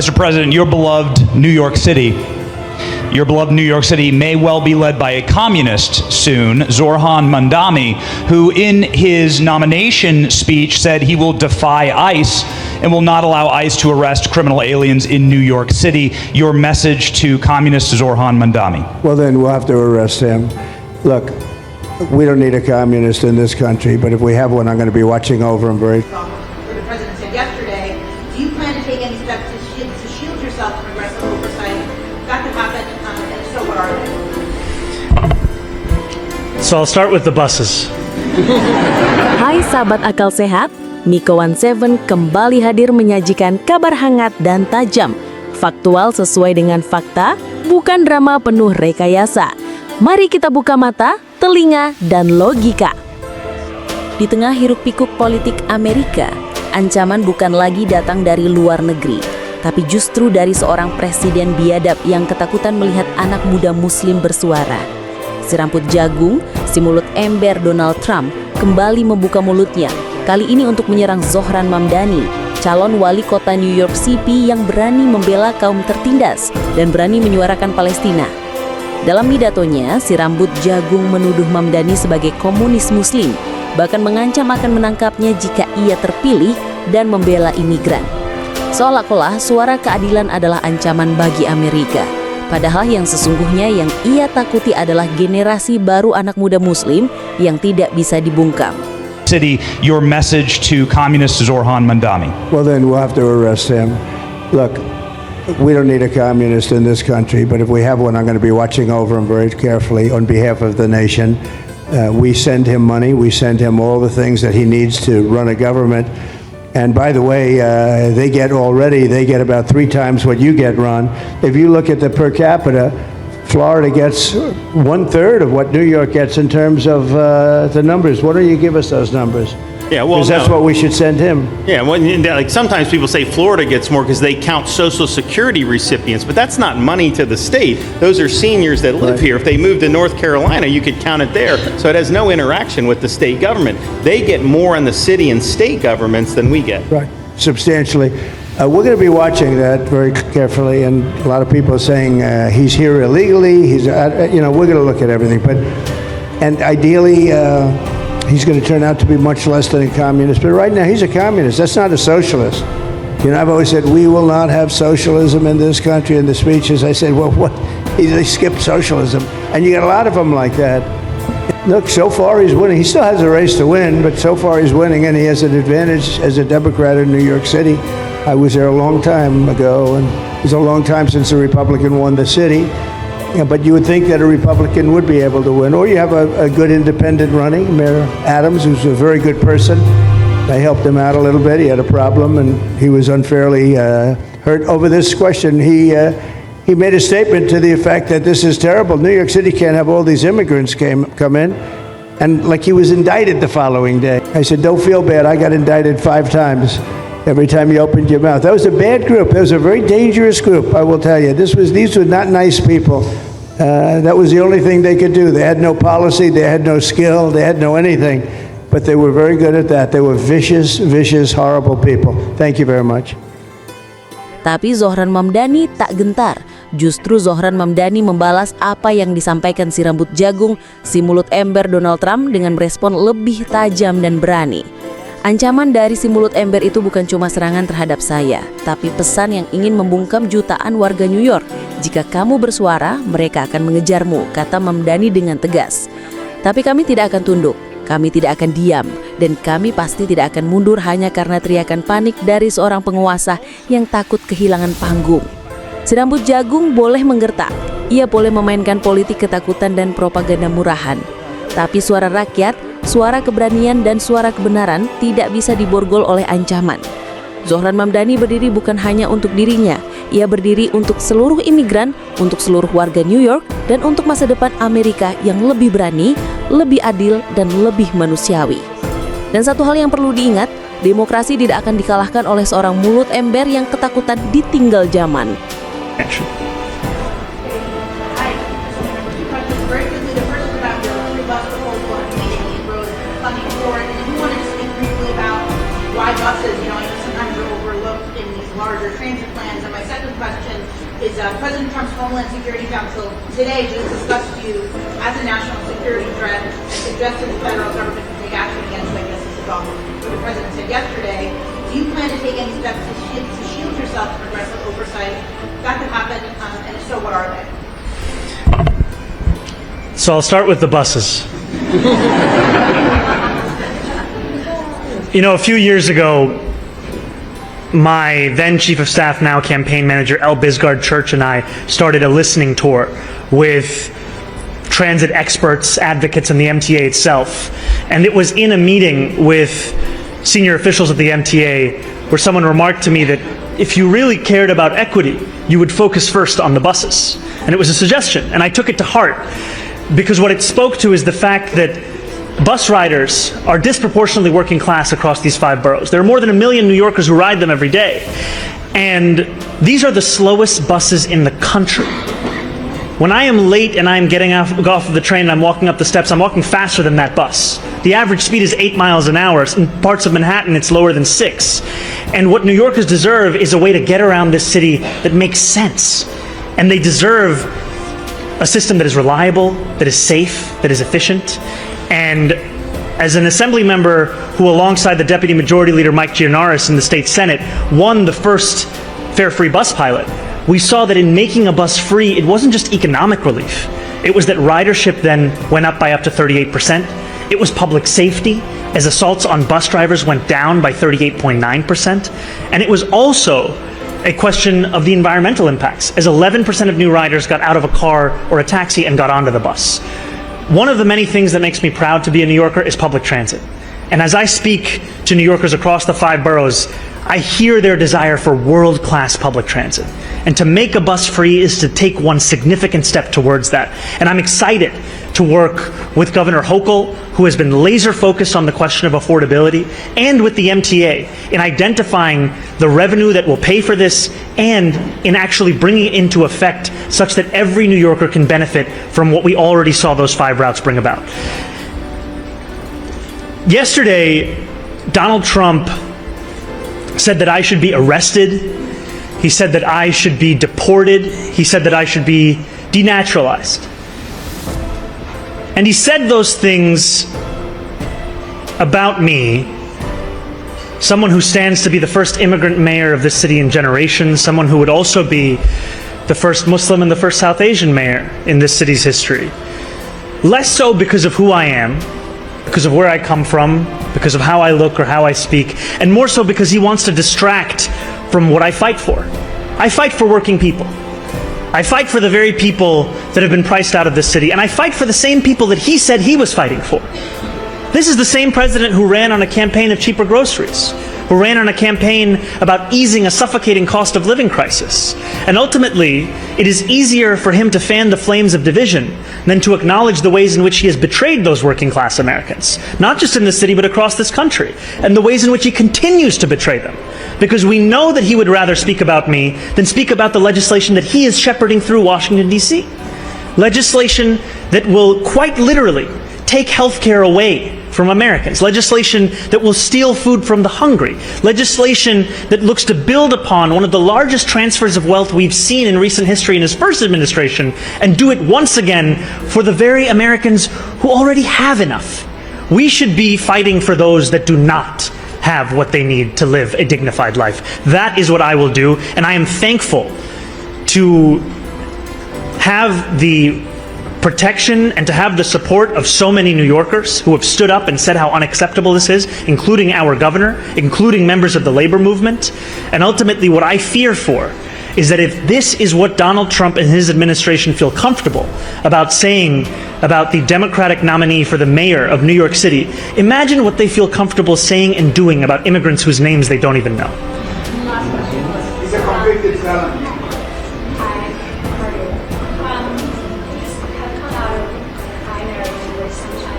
Mr. President, your beloved New York City may well be led by a communist soon, Zohran Mamdani, who in his nomination speech said he will defy ICE and will not allow ICE to arrest criminal aliens in New York City. Your message to communist Zohran Mamdani? Well, then we'll have to arrest him. Look, we don't need a communist in this country, but if we have one, I'm going to be watching over him very. The president said yesterday, do you plan to take any steps to shield yourself from aggressive oversight? That could happen, and so what are they? So I'll start with the buses. Hai sahabat akal sehat, Miko 17 kembali hadir menyajikan kabar hangat dan tajam. Faktual sesuai dengan fakta, bukan drama penuh rekayasa. Mari kita buka mata, telinga, dan logika. Di tengah hiruk-pikuk politik Amerika, ancaman bukan lagi datang dari luar negeri, tapi justru dari seorang presiden biadab yang ketakutan melihat anak muda muslim bersuara. Si rambut jagung, si mulut ember Donald Trump kembali membuka mulutnya, kali ini untuk menyerang Zohran Mamdani, calon wali kota New York City yang berani membela kaum tertindas dan berani menyuarakan Palestina. Dalam pidatonya, si rambut jagung menuduh Mamdani sebagai komunis muslim, bahkan mengancam akan menangkapnya jika ia terpilih dan membela imigran. Seolah-olah suara keadilan adalah ancaman bagi Amerika. Padahal yang sesungguhnya yang ia takuti adalah generasi baru anak muda muslim yang tidak bisa dibungkam. City, your message to communist Zohran Mamdani? Well, then we'll have to arrest him. Look, we don't need a communist in this country, but if we have one, I'm going to be watching over him very carefully on behalf of the nation. We send him money. We send him all the things that he needs to run a government. And by the way, they get about 3 times what you get, Ron. If you look at the per capita, Florida gets 1/3 of what New York gets in terms of the numbers. Why don't you give us those numbers? Yeah, well, because that's what we should send him. Yeah, well, like sometimes people say Florida gets more because they count Social Security recipients, but that's not money to the state. Those are seniors that live here. If they moved to North Carolina, you could count it there. So it has no interaction with the state government. They get more in the city and state governments than we get. Right, substantially. We're going to be watching that very carefully, and a lot of people are saying he's here illegally. We're going to look at everything, and ideally. He's going to turn out to be much less than a communist. But right now, he's a communist. That's not a socialist. I've always said, we will not have socialism in this country. In the speeches, I said, well, what? They skipped socialism. And you got a lot of them like that. Look, so far he's winning. He still has a race to win, but so far he's winning, and he has an advantage as a Democrat in New York City. I was there a long time ago, and it was a long time since a Republican won the city. Yeah, but you would think that a Republican would be able to win. Or you have a good independent running, Mayor Adams, who's a very good person. I helped him out a little bit. He had a problem, and he was unfairly hurt over this question. He made a statement to the effect that this is terrible. New York City can't have all these immigrants come in. And like he was indicted the following day. I said, don't feel bad. I got indicted 5 times. Every time you opened your mouth. That was a bad group. That was a very dangerous group, I will tell you. These were not nice people. That was the only thing they could do. They had no policy, they had no skill, they had no anything. But they were very good at that. They were vicious, horrible people. Thank you very much. Tapi Zohran Mamdani tak gentar. Justru Zohran Mamdani membalas apa yang disampaikan si rambut jagung, si mulut ember Donald Trump dengan merespon lebih tajam dan berani. Ancaman dari si mulut ember itu bukan cuma serangan terhadap saya, tapi pesan yang ingin membungkam jutaan warga New York. Jika kamu bersuara, mereka akan mengejarmu, kata Mamdani dengan tegas. Tapi kami tidak akan tunduk, kami tidak akan diam, dan kami pasti tidak akan mundur hanya karena teriakan panik dari seorang penguasa yang takut kehilangan panggung. Si rambut jagung boleh menggertak, ia boleh memainkan politik ketakutan dan propaganda murahan. Tapi suara rakyat, suara keberanian dan suara kebenaran tidak bisa diborgol oleh ancaman. Zohran Mamdani berdiri bukan hanya untuk dirinya, ia berdiri untuk seluruh imigran, untuk seluruh warga New York, dan untuk masa depan Amerika yang lebih berani, lebih adil, dan lebih manusiawi. Dan satu hal yang perlu diingat, demokrasi tidak akan dikalahkan oleh seorang mulut ember yang ketakutan ditinggal zaman. Buses, sometimes are overlooked in these larger transit plans. And my second question is President Trump's Homeland Security Council today just discussed you as a national security threat and suggested the federal government can take action against you. I guess this is all what the president said yesterday. Do you plan to take any steps to shield yourself from aggressive oversight? That could happen, and if so, what are they? So I'll start with the buses. You know, a few years ago, my then Chief of Staff, now Campaign Manager, L. Bisgard Church, and I started a listening tour with transit experts, advocates, and the MTA itself. And it was in a meeting with senior officials at the MTA where someone remarked to me that if you really cared about equity, you would focus first on the buses. And it was a suggestion, and I took it to heart, because what it spoke to is the fact that bus riders are disproportionately working class across these 5 boroughs. There are more than 1 million New Yorkers who ride them every day. And these are the slowest buses in the country. When I am late and I'm getting off of the train and I'm walking up the steps, I'm walking faster than that bus. The average speed is 8 miles an hour. In parts of Manhattan, it's lower than 6. And what New Yorkers deserve is a way to get around this city that makes sense. And they deserve a system that is reliable, that is safe, that is efficient. And as an assembly member who, alongside the Deputy Majority Leader Mike Gianaris in the state Senate, won the first fare-free bus pilot, we saw that in making a bus free, it wasn't just economic relief. It was that ridership then went up by up to 38%. It was public safety, as assaults on bus drivers went down by 38.9%. And it was also a question of the environmental impacts, as 11% of new riders got out of a car or a taxi and got onto the bus. One of the many things that makes me proud to be a New Yorker is public transit. And as I speak to New Yorkers across the 5 boroughs, I hear their desire for world-class public transit. And to make a bus free is to take one significant step towards that. And I'm excited to work with Governor Hochul, who has been laser focused on the question of affordability, and with the MTA in identifying the revenue that will pay for this and in actually bringing it into effect such that every New Yorker can benefit from what we already saw those 5 routes bring about. Yesterday, Donald Trump said that I should be arrested. He said that I should be deported. He said that I should be denaturalized. And he said those things about me, someone who stands to be the first immigrant mayor of this city in generations, someone who would also be the first Muslim and the first South Asian mayor in this city's history. Less so because of who I am, because of where I come from, because of how I look or how I speak, and more so because he wants to distract from what I fight for. I fight for working people. I fight for the very people that have been priced out of this city, and I fight for the same people that he said he was fighting for. This is the same president who ran on a campaign of cheaper groceries, who ran on a campaign about easing a suffocating cost of living crisis. And ultimately, it is easier for him to fan the flames of division than to acknowledge the ways in which he has betrayed those working class Americans, not just in this city, but across this country, and the ways in which he continues to betray them. Because we know that he would rather speak about me than speak about the legislation that he is shepherding through Washington, D.C. Legislation that will quite literally take health care away from Americans. Legislation that will steal food from the hungry. Legislation that looks to build upon one of the largest transfers of wealth we've seen in recent history in his first administration and do it once again for the very Americans who already have enough. We should be fighting for those that do not have what they need to live a dignified life. That is what I will do, and I am thankful to have the protection and to have the support of so many New Yorkers who have stood up and said how unacceptable this is, including our governor, including members of the labor movement. And ultimately what I fear for is that if this is what Donald Trump and his administration feel comfortable about saying about the Democratic nominee for the mayor of New York City, imagine what they feel comfortable saying and doing about immigrants whose names they don't even know. He's a convicted felon. Just have come out of a primary where sometimes